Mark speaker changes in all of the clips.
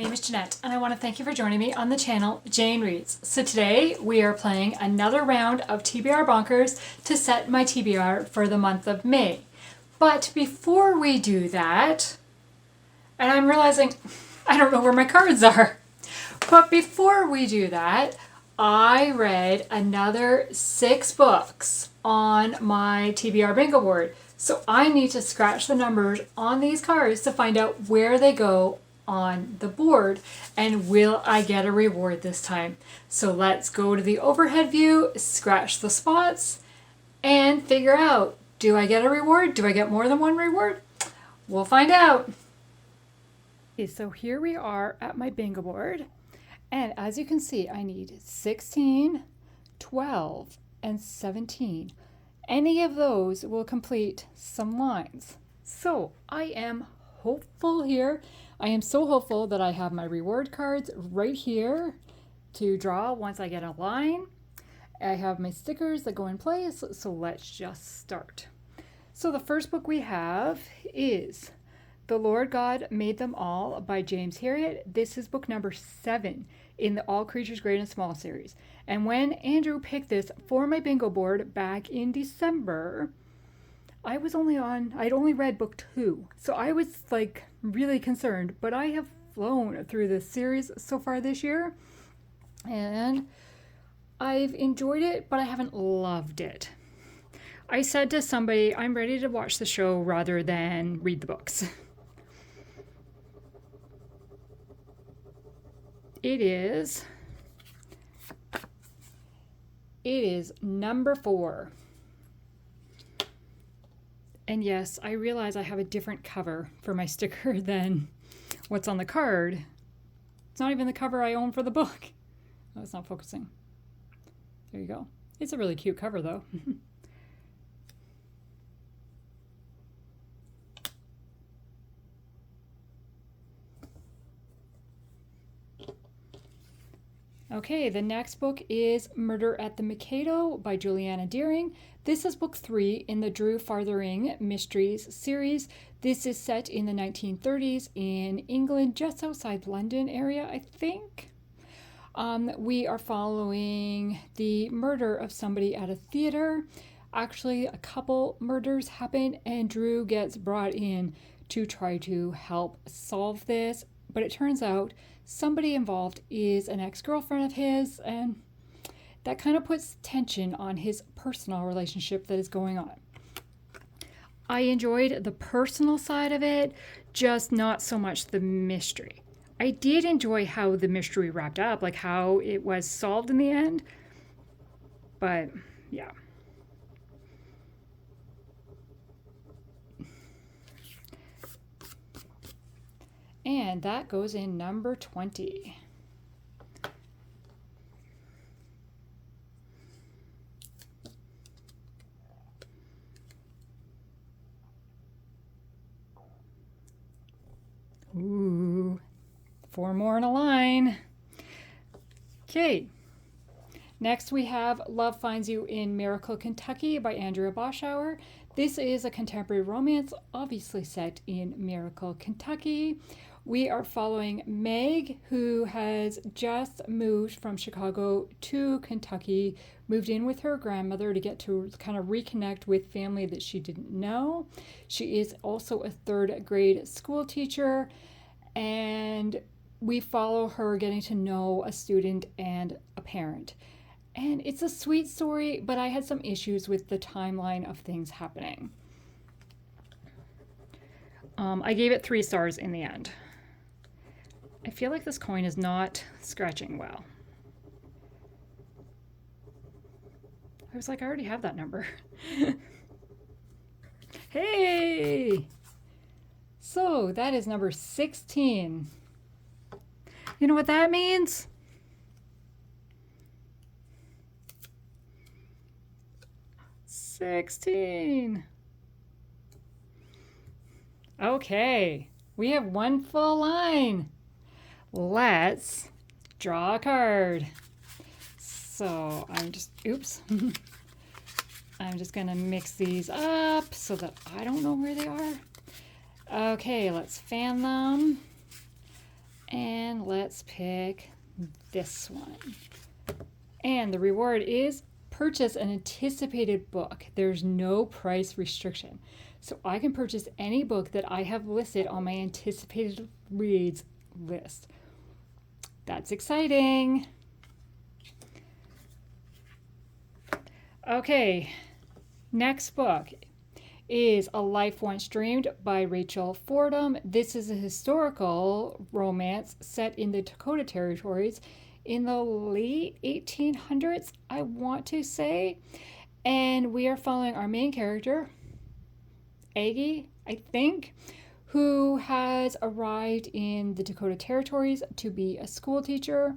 Speaker 1: name is Jeanette, and I want to thank you for joining me on the channel Jane Reads. So today we are playing another round of TBR Bonkers to set my TBR for the month of May. But before we do that, and I'm realizing I don't know where my cards are, but before we do that, I read another 6 books on my TBR bingo board. So I need to scratch the numbers on these cards to find out where they go on the board, and will I get a reward this time. So let's go to the overhead view, scratch the spots, and figure out, do I get a reward? Do I get more than one reward? We'll find out. Okay, so here we are at my bingo board, and as you can see, I need 16, 12, and 17. Any of those will complete some lines. So I am hopeful here. I am so hopeful that I have my reward cards right here to draw once I get a line. I have my stickers that go in place, so let's just start. So the first book we have is The Lord God Made Them All by James Herriot. This is book number 7 in the All Creatures Great and Small series. And when Andrew picked this for my bingo board back in December, I'd only read book 2. So I was like really concerned, but I have flown through this series so far this year and I've enjoyed it, but I haven't loved it. I said to somebody, I'm ready to watch the show rather than read the books. It is number 4. And yes, I realize I have a different cover for my sticker than what's on the card. It's not even the cover I own for the book. Oh, it's not focusing. There you go. It's a really cute cover though. Okay, the next book is Murder at the Mikado by Juliana Deering. This is book 3 in the Drew Farthering Mysteries series. This is set in the 1930s in England, just outside London area, I think. We are following the murder of somebody at a theater. Actually, a couple murders happen, and Drew gets brought in to try to help solve this. But it turns out somebody involved is an ex-girlfriend of his, and that kind of puts tension on his personal relationship that is going on. I enjoyed the personal side of it, just not so much the mystery. I did enjoy how the mystery wrapped up, like how it was solved in the end, but yeah. And that goes in number 20. Ooh, 4 more in a line. Okay. Next we have Love Finds You in Miracle, Kentucky by Andrea Boschauer. This is a contemporary romance, obviously set in Miracle, Kentucky. We are following Meg, who has just moved from Chicago to Kentucky, moved in with her grandmother to get to kind of reconnect with family that she didn't know. She is also a 3rd grade school teacher, and we follow her getting to know a student and a parent. And it's a sweet story, but I had some issues with the timeline of things happening. I gave it 3 stars in the end. I feel like this coin is not scratching well. I was like, I already have that number. Hey! So that is number 16. You know what that means? $16. Okay, we have 1 full line. Let's draw a card. So I'm just gonna mix these up so that I don't know where they are. Okay, let's fan them. And let's pick this one. And the reward is purchase an anticipated book. There's no price restriction. So I can purchase any book that I have listed on my anticipated reads list. That's exciting. Okay, next book is A Life Once Dreamed by Rachel Fordham. This is a historical romance set in the Dakota Territories in the late 1800s, I want to say. And we are following our main character, Aggie, I think, who has arrived in the Dakota Territories to be a school teacher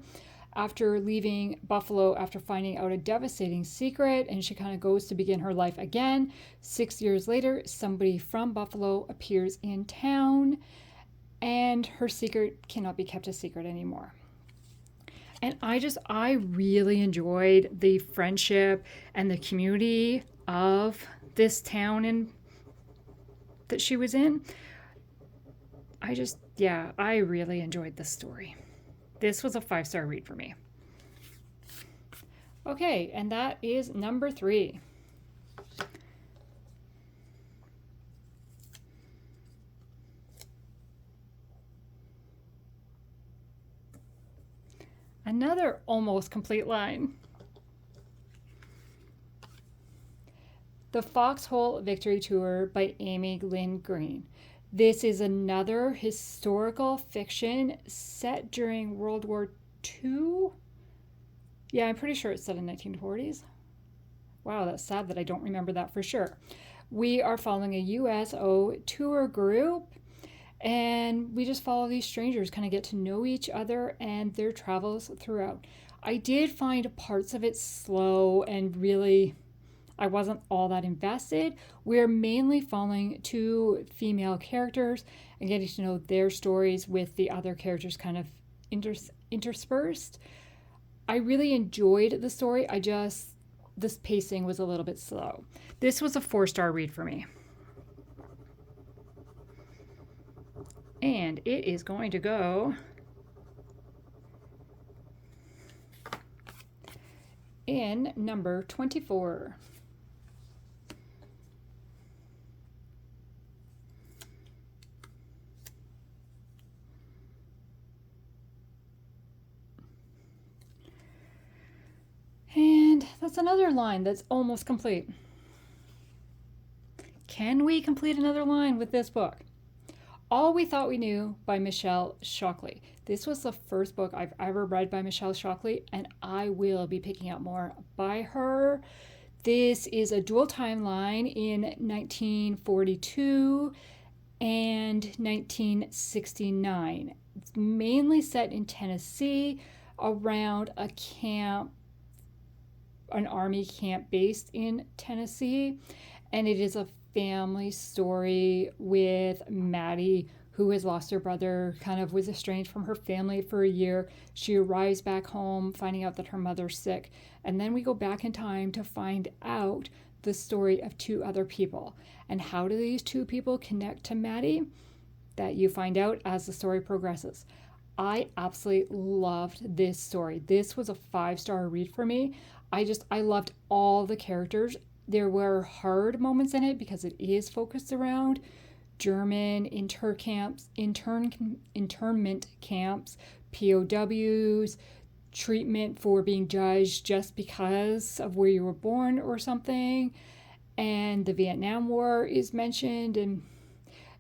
Speaker 1: after leaving Buffalo after finding out a devastating secret, and she kind of goes to begin her life again. 6 years later, somebody from Buffalo appears in town, and her secret cannot be kept a secret anymore. And I really enjoyed the friendship and the community of this town that she was in. I really enjoyed this story. This was a 5-star read for me. Okay, and that is number 3. Another almost complete line. The Foxhole Victory Tour by Amy Lynn Green. This is another historical fiction set during World War II. Yeah, I'm pretty sure it's set in 1940s. Wow, that's sad that I don't remember that for sure. We are following a USO tour group, and we just follow these strangers, kind of get to know each other and their travels throughout. I did find parts of it slow and really I wasn't all that invested. We're mainly following 2 female characters and getting to know their stories with the other characters kind of interspersed. I really enjoyed the story. This pacing was a little bit slow. This was a 4-star read for me. And it is going to go in number 24. And that's another line that's almost complete. Can we complete another line with this book? All We Thought We Knew by Michelle Shockley. This was the first book I've ever read by Michelle Shockley, and I will be picking up more by her. This is a dual timeline in 1942 and 1969. It's mainly set in Tennessee around a camp, an army camp based in Tennessee, and it is a family story with Maddie, who has lost her brother, kind of was estranged from her family for a year. She arrives back home, finding out that her mother's sick, and then we go back in time to find out the story of 2 other people. And how do these 2 people connect to Maddie? That you find out as the story progresses. I absolutely loved this story. This was a 5-star read for me. I loved all the characters. There were hard moments in it because it is focused around German internment camps, POWs, treatment for being judged just because of where you were born or something. And the Vietnam War is mentioned, and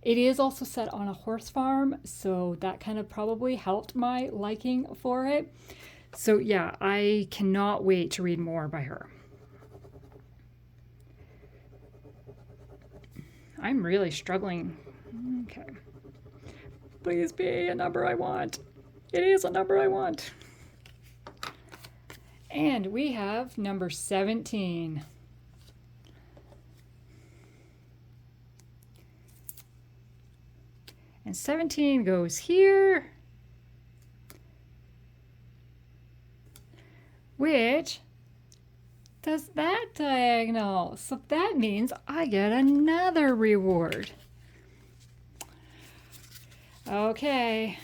Speaker 1: it is also set on a horse farm, so that kind of probably helped my liking for it. So yeah, I cannot wait to read more by her. I'm really struggling. Okay. Please be a number I want. It is a number I want. And we have number 17. And 17 goes here, which does that diagonal. So that means I get another reward. Okay.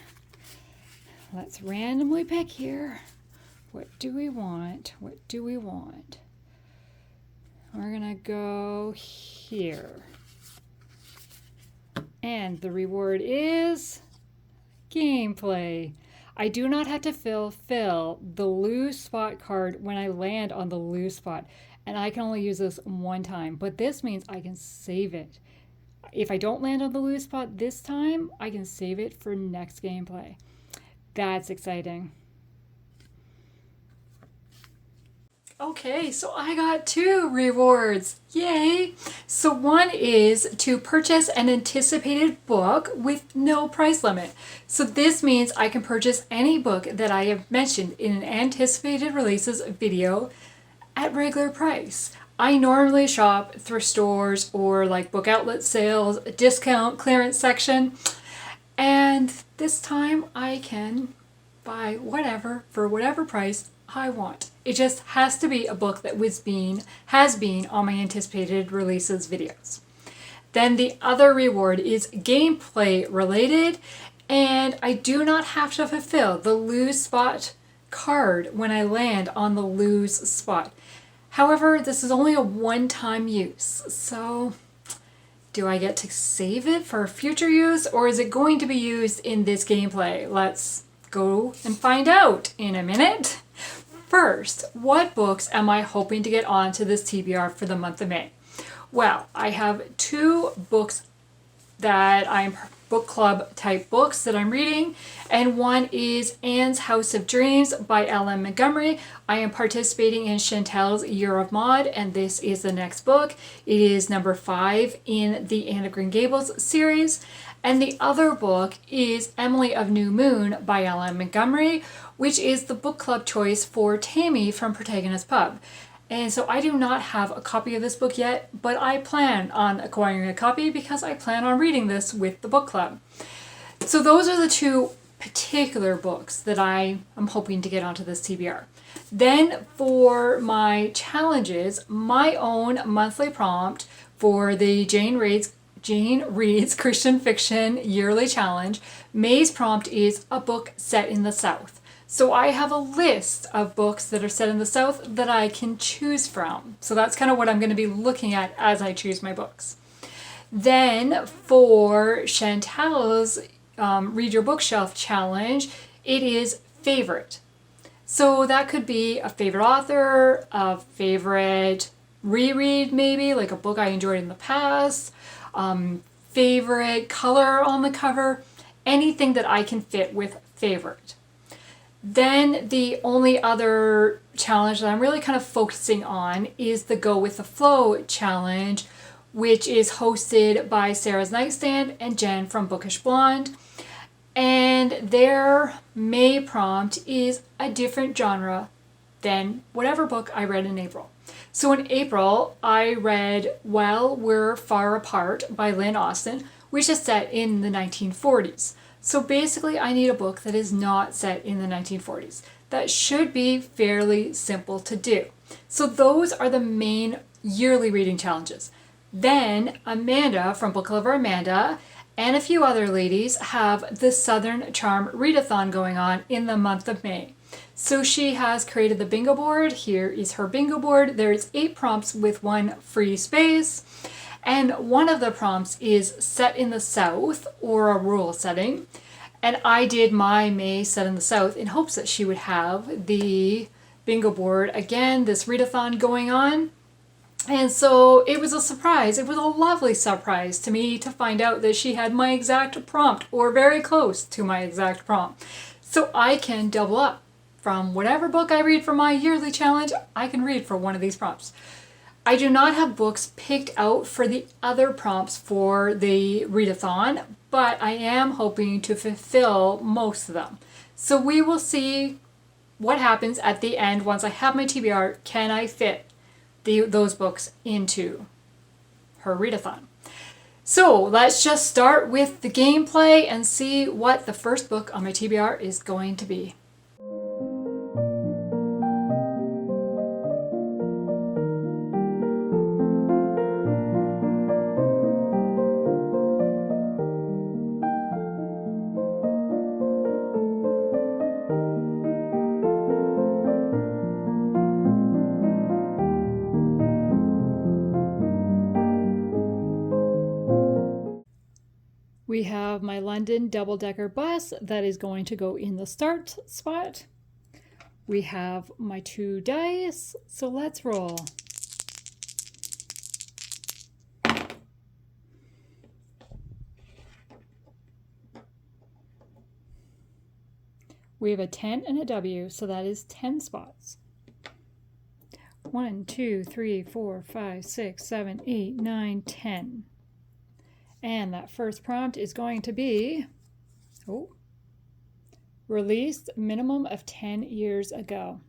Speaker 1: let's randomly pick here. What do we want? What do we want? We're gonna go here. And the reward is gameplay. I do not have to fill the lose spot card when I land on the lose spot. And I can only use this one time. But this means I can save it. If I don't land on the lose spot this time, I can save it for next gameplay. That's exciting. Okay, so I got 2 rewards. Yay! So one is to purchase an anticipated book with no price limit. So this means I can purchase any book that I have mentioned in an anticipated releases video at regular price. I normally shop thrift stores or like book outlet sales, a discount clearance section, and this time I can buy whatever for whatever price I want. It just has to be a book that has been on my anticipated releases videos. Then the other reward is gameplay related, and I do not have to fulfill the lose spot card when I land on the lose spot. However, this is only a one-time use, so do I get to save it for future use, or is it going to be used in this gameplay? Let's go and find out in a minute. First, what books am I hoping to get onto this TBR for the month of May? Well, I have 2 books that I'm book club type books that I'm reading, and one is Anne's House of Dreams by L.M. Montgomery. I am participating in Chantel's Year of Maud, and this is the next book. It is number 5 in the Anne of Green Gables series. And the other book is Emily of New Moon by L.M. Montgomery, which is the book club choice for Tammy from Protagonist Pub. And so I do not have a copy of this book yet, but I plan on acquiring a copy because I plan on reading this with the book club. So those are the 2 particular books that I am hoping to get onto this TBR. Then for my challenges, my own monthly prompt for the Jane Reads Christian Fiction Yearly Challenge, May's prompt is a book set in the South. So I have a list of books that are set in the South that I can choose from. So that's kind of what I'm going to be looking at as I choose my books. Then for Chantel's Read Your Bookshelf Challenge, it is favorite. So that could be a favorite author, a favorite reread maybe, like a book I enjoyed in the past, favorite color on the cover, anything that I can fit with favorite. Then the only other challenge that I'm really kind of focusing on is the Go With The Flow challenge, which is hosted by Sarah's Nightstand and Jen from Bookish Blonde. And their May prompt is a different genre than whatever book I read in April. So in April, I read While We're Far Apart by Lynn Austen, which is set in the 1940s. So basically, I need a book that is not set in the 1940s. That should be fairly simple to do. So those are the main yearly reading challenges. Then Amanda from BookloverAmanda and a few other ladies have the Southern Charm Readathon going on in the month of May. So she has created the bingo board. Here is her bingo board. There's 8 prompts with 1 free space. And one of the prompts is set in the South or a rural setting. And I did my May set in the South in hopes that she would have the bingo board again, this readathon going on. And so it was a surprise. It was a lovely surprise to me to find out that she had my exact prompt or very close to my exact prompt. So I can double up from whatever book I read for my yearly challenge, I can read for one of these prompts. I do not have books picked out for the other prompts for the readathon, but I am hoping to fulfill most of them. So we will see what happens at the end once I have my TBR. Can I fit those books into her readathon? So let's just start with the gameplay and see what the first book on my TBR is going to be. We have my London double-decker bus that is going to go in the start spot. We have my 2 dice, so let's roll. We have a 10 and a W, so that is 10 spots. 1, 2, 3, 4, 5, 6, 7, 8, 9, 10. And that first prompt is going to be, released minimum of 10 years ago.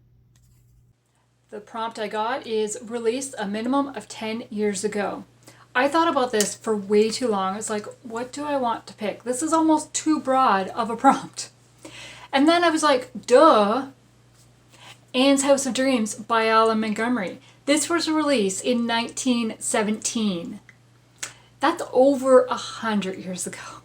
Speaker 1: The prompt I got is released a minimum of 10 years ago. I thought about this for way too long. It's like, what do I want to pick? This is almost too broad of a prompt. And then I was like, duh, Anne's House of Dreams by Alan Montgomery. This was released in 1917. That's over 100 years ago.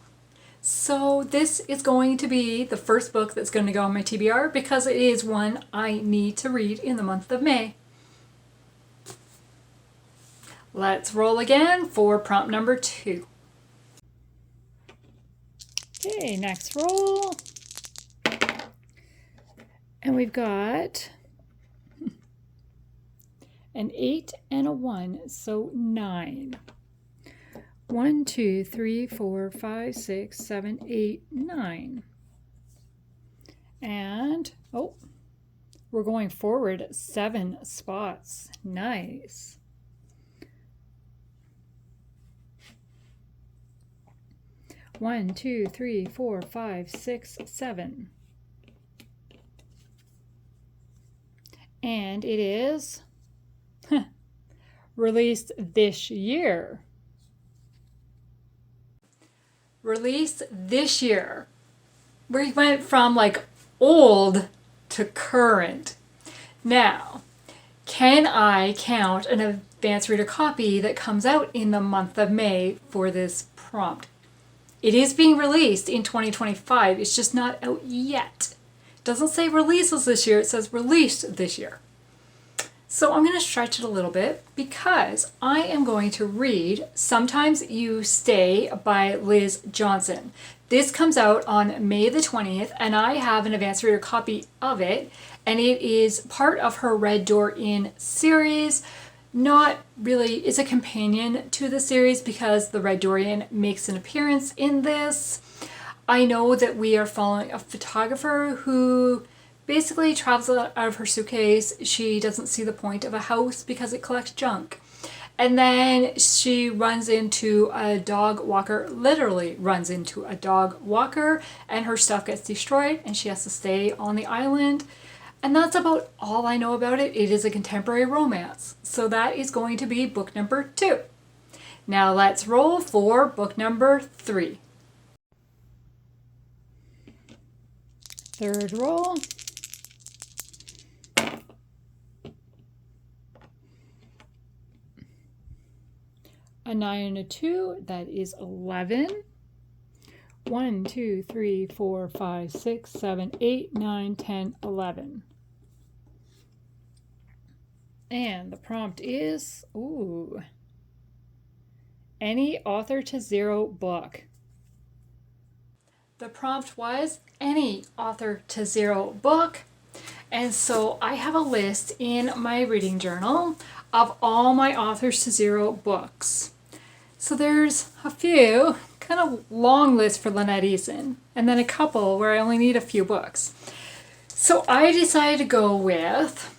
Speaker 1: So this is going to be the first book that's going to go on my TBR because it is one I need to read in the month of May. Let's roll again for prompt number 2. Okay, next roll. And we've got an 8 and a 1, so 9. 1, 2, 3, 4, 5, 6, 7, 8, 9. And, we're going forward 7 spots. Nice. One, 2, 3, 4, 5, 6, 7. And it is released this year. Released this year. We went from like old to current. Now, can I count an advanced reader copy that comes out in the month of May for this prompt? It is being released in 2025. It's just not out yet. It doesn't say releases this year. It says released this year. So I'm going to stretch it a little bit because I am going to read Sometimes You Stay by Liz Johnson. This comes out on May the 20th and I have an advanced reader copy of it, and it is part of her Red Door Inn series. Not really, it's a companion to the series because the Red Door Inn makes an appearance in this. I know that we are following a photographer who basically travels out of her suitcase. She doesn't see the point of a house because it collects junk. And then she runs into a dog walker, literally runs into a dog walker, and her stuff gets destroyed and she has to stay on the island. And that's about all I know about it. It is a contemporary romance. So that is going to be book number 2. Now let's roll for book number 3. Third roll. A 9 and a 2, that is 11. 1, 2, 3, 4, 5, 6, 7, 8, 9, 10, 11. And the prompt is, any author to zero book. The prompt was any author to zero book. And so I have a list in my reading journal of all my authors to zero books. So there's a few, kind of long list for Lynette Eason, and then a couple where I only need a few books. So I decided to go with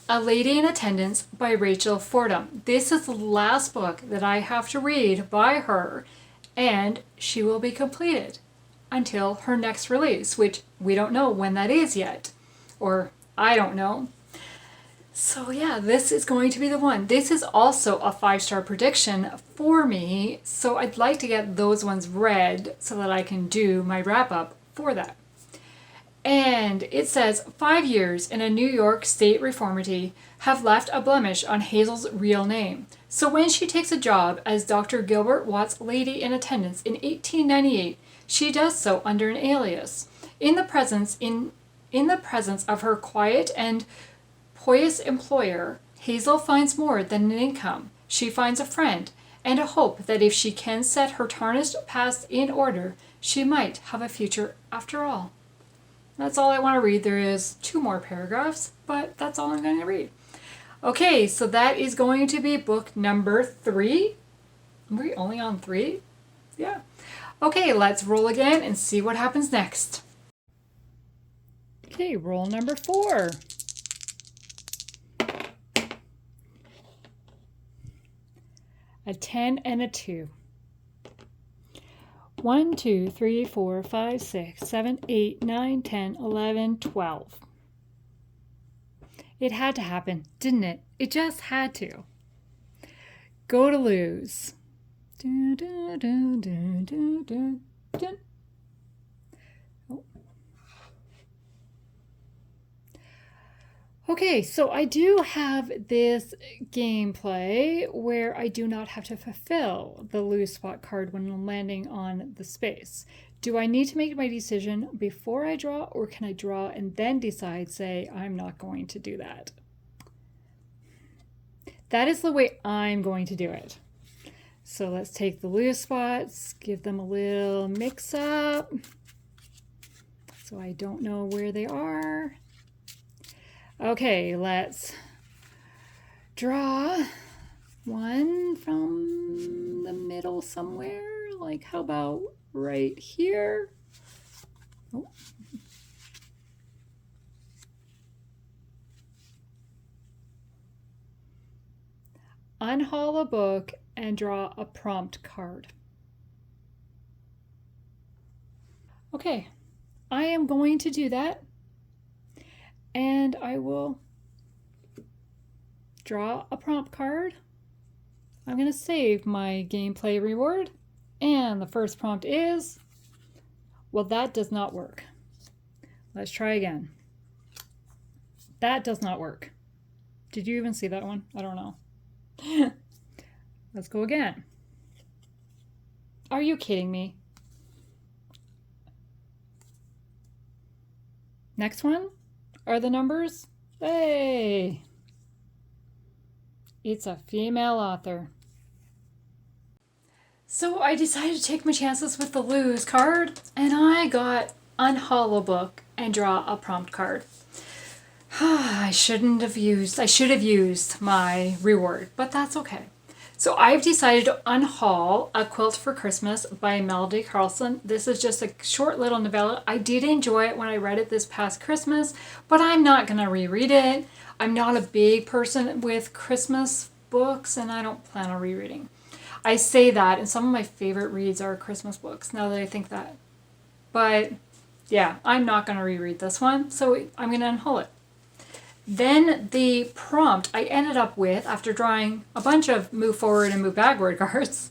Speaker 1: A Lady in Attendance by Rachel Fordham. This is the last book that I have to read by her, and she will be completed until her next release, which we don't know when that is yet, or I don't know. So yeah, this is going to be the one. This is also a 5-star prediction for me, so I'd like to get those ones read so that I can do my wrap-up for that. And it says, 5 years in a New York state reformatory have left a blemish on Hazel's real name. So when she takes a job as Dr. Gilbert Watt's lady in attendance in 1898, she does so under an alias. In the presence of her quiet and poised employer, Hazel finds more than an income. She finds a friend, and a hope that if she can set her tarnished past in order, she might have a future after all. That's all I want to read. There is 2 more paragraphs, but that's all I'm going to read. Okay, so that is going to be book number 3. Are we only on 3? Yeah. Okay, let's roll again and see what happens next. Okay, roll number 4. A 10 and a 2. 1, 2, 3, 4, 5, 6, 7, 8, 9, 10, 11, 12. It had to happen, didn't it? It just had to. Go to lose. Dun, dun, dun, dun, dun, dun, dun. Oh. Okay, so I do have this gameplay where I do not have to fulfill the lose spot card when landing on the space. Do I need to make my decision before I draw, or can I draw and then decide, say, I'm not going to do that? That is the way I'm going to do it. So let's take the lose spots, give them a little mix up so I don't know where they are. Okay, let's draw one from the middle somewhere. Like, how about right here? Oh. Unhaul a book and draw a prompt card. Okay, I am going to do that, and I will draw a prompt card. I'm going to save my gameplay reward, and the first prompt is, well, that does not work. Let's try again. That does not work. Did you even see that one? I don't know. Let's go again. Are you kidding me? Next one are the numbers. Hey! It's a female author. So I decided to take my chances with the lose card, and I got unhaul a book and draw a prompt card. I should have used my reward, but that's okay. So I've decided to unhaul A Quilt for Christmas by Melody Carlson. This is just a short little novella. I did enjoy it when I read it this past Christmas, but I'm not going to reread it. I'm not a big person with Christmas books, and I don't plan on rereading. I say that, and some of my favorite reads are Christmas books, now that I think that. But yeah, I'm not going to reread this one, so I'm going to unhaul it. Then the prompt I ended up with, after drawing a bunch of move forward and move backward cards,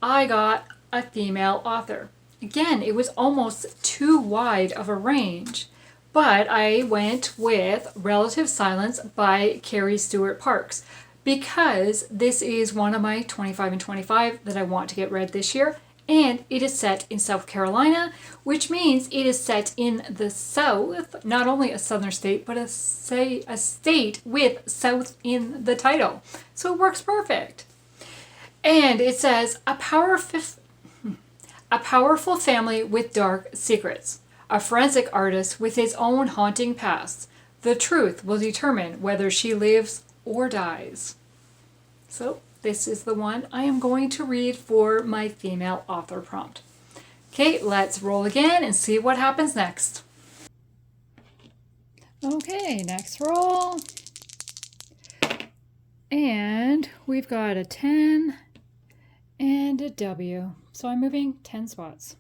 Speaker 1: I got a female author. Again, it was almost too wide of a range, but I went with Relative Silence by Carrie Stuart Parks, because this is one of my 25 and 25 that I want to get read this year, and it is set in South Carolina, which means it is set in the South, not only a southern state, but a state with South in the title. So it works perfect. And it says, a powerful family with dark secrets, a forensic artist with his own haunting past. The truth will determine whether she lives or dies. So this is the one I am going to read for my female author prompt. Okay, let's roll again and see what happens next. Okay, next roll. And we've got a 10 and a W. So I'm moving 10 spots.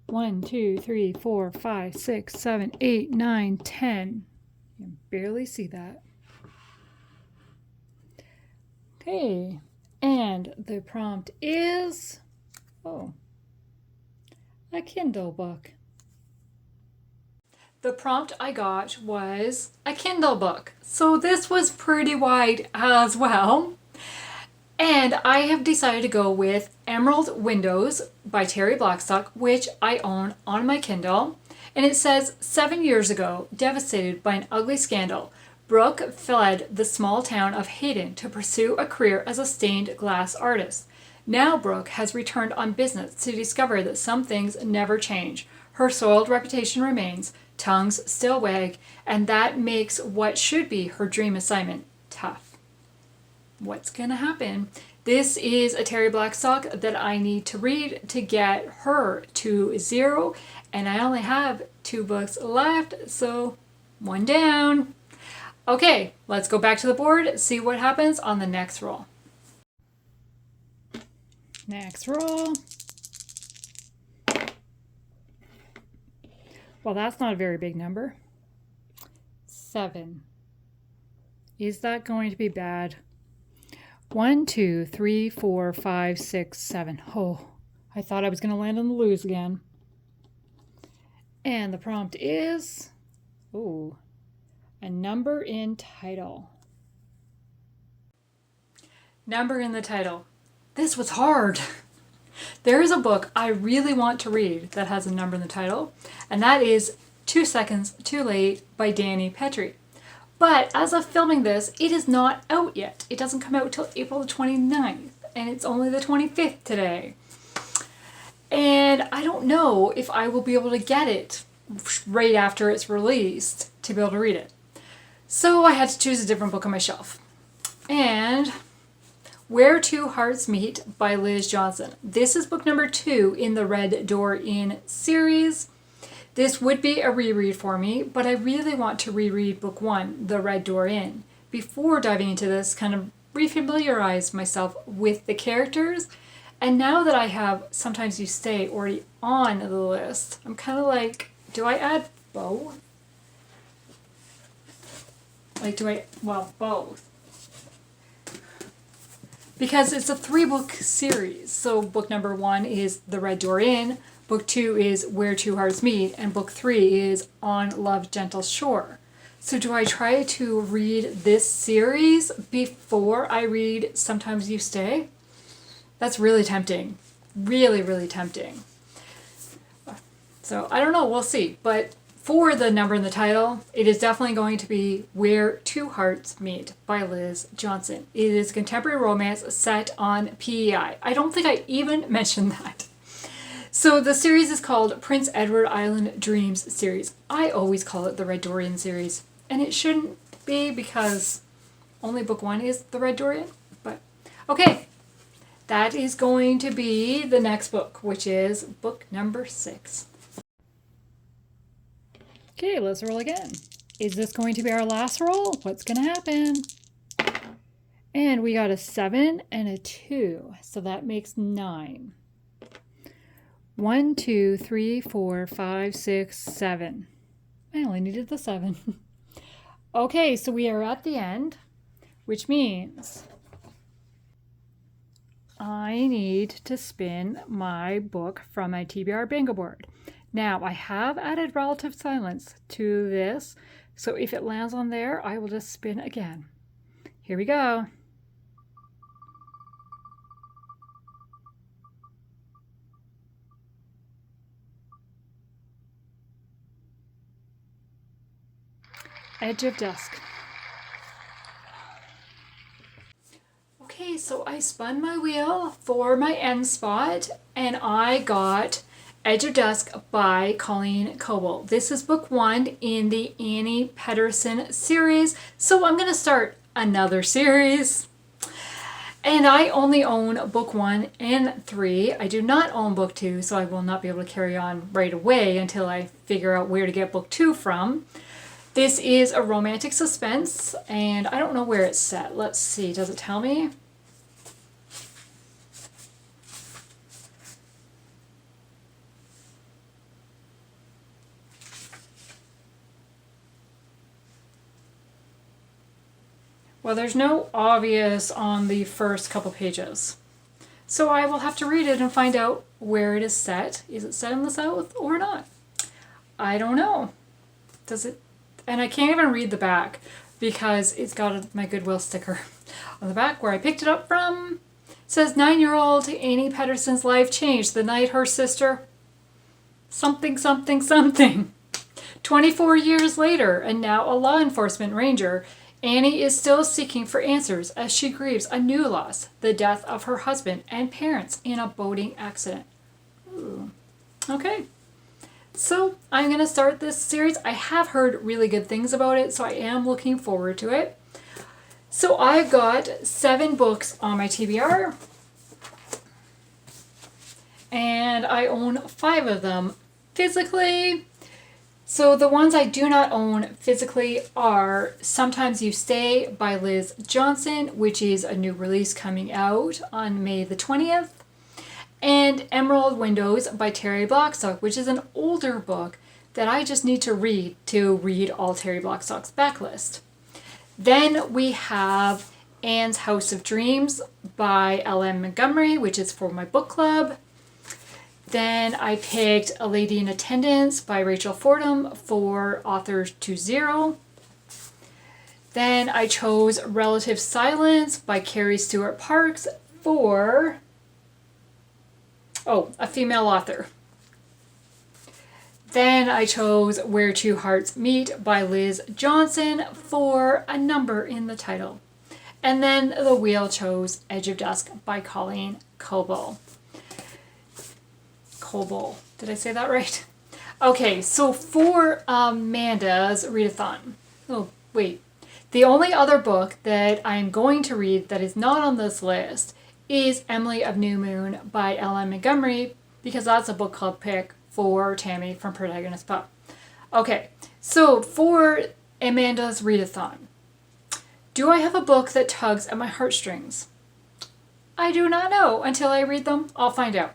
Speaker 1: 1, 2, 3, 4, 5, 6, 7, 8, 9, 10. You can barely see that. Okay, and the prompt is, a Kindle book. The prompt I got was a Kindle book. So this was pretty wide as well. And I have decided to go with Emerald Windows by Terri Blackstock, which I own on my Kindle. And it says, 7 years ago, devastated by an ugly scandal, Brooke fled the small town of Hayden to pursue a career as a stained glass artist. Now Brooke has returned on business to discover that some things never change. Her soiled reputation remains, tongues still wag, and that makes what should be her dream assignment tough. What's gonna happen? This is a Terri Blackstock that I need to read to get her to 0, and I only have 2 books left, so 1 down. Okay, let's go back to the board, see what happens on the next roll. Next roll. Well, that's not a very big number. 7. Is that going to be bad? 1, 2, 3, 4, 5, 6, 7. Oh, I thought I was going to land on the lose again. And the prompt is, ooh, a number in title. Number in the title. This was hard. There is a book I really want to read that has a number in the title, and that is 2 Seconds Too Late by Dani Petrie. But as of filming this, it is not out yet. It doesn't come out until April the 29th, and it's only the 25th today. And I don't know if I will be able to get it right after it's released to be able to read it. So I had to choose a different book on my shelf. And Where Two Hearts Meet by Liz Johnson. This is book number 2 in the Red Door Inn series. This would be a reread for me, but I really want to reread book 1, The Red Door Inn, before diving into this, kind of refamiliarize myself with the characters. And now that I have Sometimes You Stay already on the list, I'm kind of like, do I add both? Both. Because it's a 3-book series. So book number 1 is The Red Door Inn, book 2 is Where Two Hearts Meet, and book 3 is On Love's Gentle Shore. So do I try to read this series before I read Sometimes You Stay? That's really tempting. Really, really tempting. So I don't know, we'll see. But for the number in the title, it is definitely going to be Where Two Hearts Meet by Liz Johnson. It is contemporary romance set on PEI. I don't think I even mentioned that. So the series is called Prince Edward Island Dreams series. I always call it the Red Door Inn series. And it shouldn't be because only book 1 is the Red Door Inn. But okay, that is going to be the next book, which is book number 6. Okay, let's roll again. Is this going to be our last roll? What's going to happen? And we got a 7 and a 2, so that makes 9. 1, 2, 3, 4, 5, 6, 7. I only needed the 7. Okay, so we are at the end, which means I need to spin my book from my TBR bingo board. Now, I have added relative silence to this, so if it lands on there, I will just spin again. Here we go. Edge of Dusk. Okay, so I spun my wheel for my end spot, and I got Edge of Dusk by Colleen Coble. This is book 1 in the Annie Pedersen series, so I'm going to start another series. And I only own book 1 and 3. I do not own book 2, so I will not be able to carry on right away until I figure out where to get book 2 from. This is a romantic suspense, and I don't know where it's set. Let's see, does it tell me? Well, there's no obvious on the first couple pages. So I will have to read it and find out where it is set. Is it set in the South or not? I don't know. Does it? And I can't even read the back because it's got my Goodwill sticker on the back where I picked it up from. It says 9-year-old Annie Pedersen's life changed the night her sister something. 24 years later, and now a law enforcement ranger, Annie is still seeking for answers as she grieves a new loss, the death of her husband and parents in a boating accident. Ooh. Okay. So I'm going to start this series. I have heard really good things about it, so I am looking forward to it. So I've got 7 books on my TBR, and I own 5 of them physically. So the ones I do not own physically are Sometimes You Stay by Liz Johnson, which is a new release coming out on May the 20th. And Emerald Windows by Terri Blackstock, which is an older book that I just need to read all Terri Blackstock's backlist. Then we have Anne's House of Dreams by L.M. Montgomery, which is for my book club. Then I picked A Lady in Attendance by Rachel Fordham for Authors to Zero. Then I chose Relative Silence by Carrie Stuart Parks for a female author. Then I chose Where Two Hearts Meet by Liz Johnson for a number in the title. And then the wheel chose Edge of Dusk by Colleen Coble. Coble. Did I say that right? Okay, so for Amanda's readathon. Oh, wait. The only other book that I'm going to read that is not on this list is Emily of New Moon by L.M. Montgomery, because that's a book club pick for Tammy from Protagonist Pub. Okay, so for Amanda's readathon, do I have a book that tugs at my heartstrings? I do not know. Until I read them, I'll find out.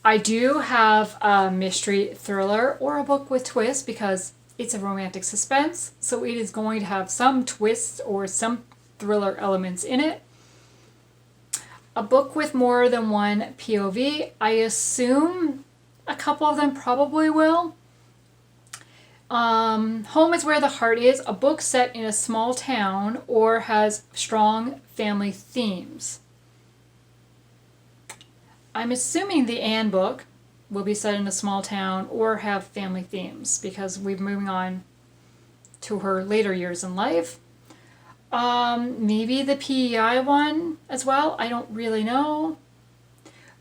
Speaker 1: I do have a mystery thriller or a book with twists because it's a romantic suspense, so it is going to have some twists or some thriller elements in it. A book with more than one POV. I assume a couple of them probably will. Home is Where the Heart Is, a book set in a small town or has strong family themes. I'm assuming the Anne book will be set in a small town or have family themes because we're moving on to her later years in life. Maybe the PEI one as well. I don't really know.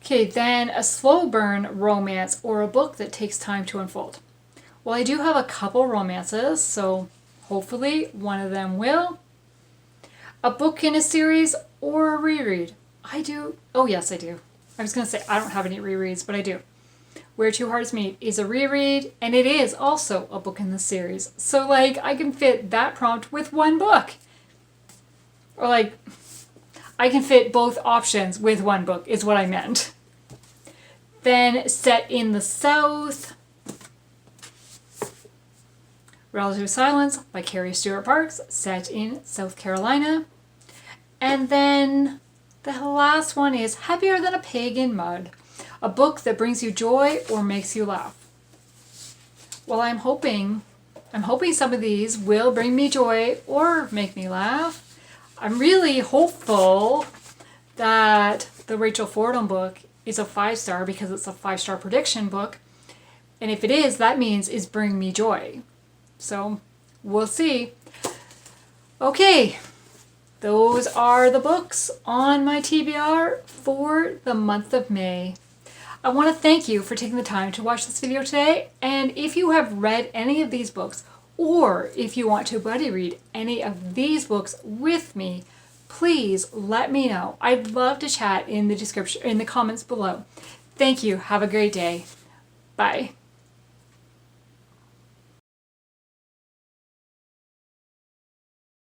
Speaker 1: Okay, then a slow burn romance or a book that takes time to unfold. Well, I do have a couple romances, so hopefully one of them will. A book in a series or a reread. I do. Oh, yes, I do. I was going to say I don't have any rereads, but I do. Where Two Hearts Meet is a reread, and it is also a book in the series. So, like, I can fit that prompt with one book. Or, like, I can fit both options with one book, is what I meant. Then, Set in the South. Relative Silence by Carrie Stuart Parks, set in South Carolina. And then the last one is Happier Than a Pig in Mud, a book that brings you joy or makes you laugh. Well, I'm hoping some of these will bring me joy or make me laugh. I'm really hopeful that the Rachel Fordham book is a 5-star because it's a 5-star prediction book. And if it is, that means it's bringing me joy. So we'll see. Okay, those are the books on my TBR for the month of May. I want to thank you for taking the time to watch this video today. And if you have read any of these books, or if you want to buddy read any of these books with me, please let me know. I'd love to chat in the comments below. Thank you. Have a great day. Bye.